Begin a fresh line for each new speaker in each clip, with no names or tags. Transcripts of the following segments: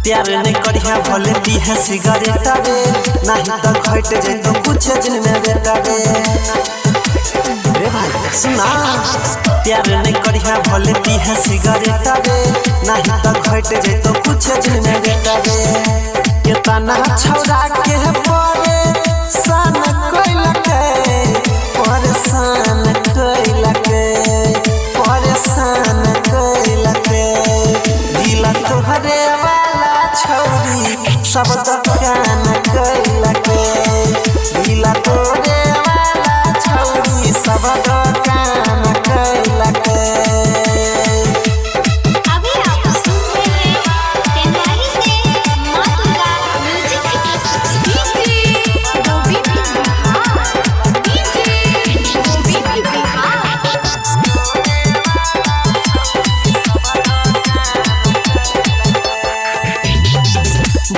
प्यार नहीं करिया भले दी है सिगरेट रे नहीं तो घट जाए तो कुछ दिन में बेटा रे रे भाई सुना प्यार नहीं करिया भले दी है सिगरेट रे नहीं तो घट जाए तो कुछ दिन में बेटा रे के तना छौरा के परे सन कोई लगे परेशान कोई लगे परेशान कोई लगे दिल तोहरे छौरी सब दुकान कैला के दिला तोरे वाला छौरी सब दुकान कैला के।
अभी आप सुन रहे हैं तेनाली से मातुका म्यूजिक डीजे गोविंद बिहार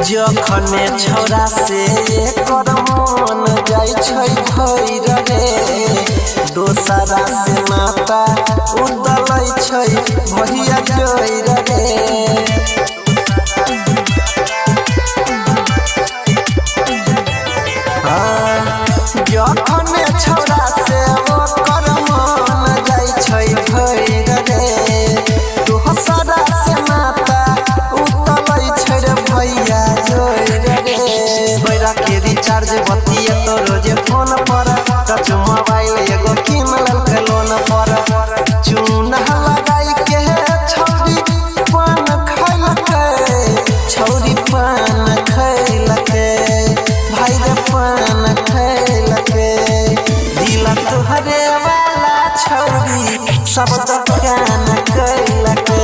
जखने छौरा से एकर मन जाय छै भैर रे दोसरा से माता उदलै छै भैया जोइर रे जखने छौरा से ओकर मन जाय छै भैर रे दोसरा से माता उदलै छै रे भैया के रिचार्ज बतिया तो रोजे फोन पर टच मोबाइल एगो किन ललके लोन पर चूना लगाई के छौरी पान खैलके छौरी पान खैलके भाई रे पान खैलके दिल तोहरे वाला छौरी सब दुकान कैलके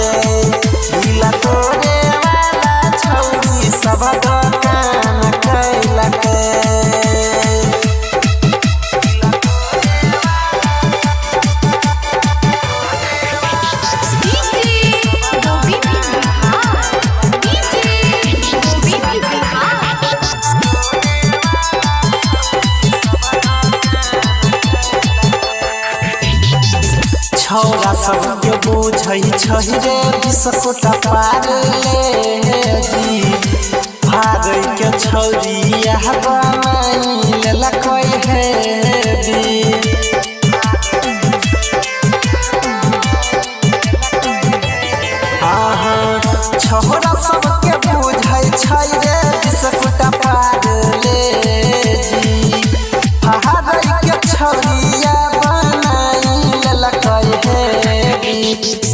दिल तोरे वाला छौरी सब दुकान कैलके। छौरा सबके बुझै छै रे बिस्कुटा पार ले जी भागै के छौरी यह बनाई लेलकै हे दी छौरा सबके बुझै छै रे बिस्कुटा पार ले जी भागै के छौरी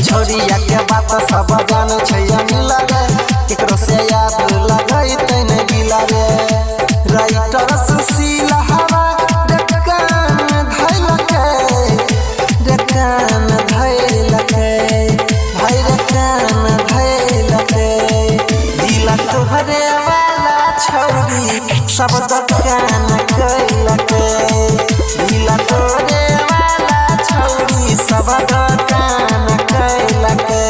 छौरिया के बात सब जाने छै मिला रे केकरो से याद लगै तै ने गिला रे राइटर सुशीला हवा दुकान धैलके दुकान धैलके भाई दुकान धैलके दिल तोहरे वाला छौरी सब दुकान कैलके दिल तोरे वाला छौरी सब दुकान कैलके।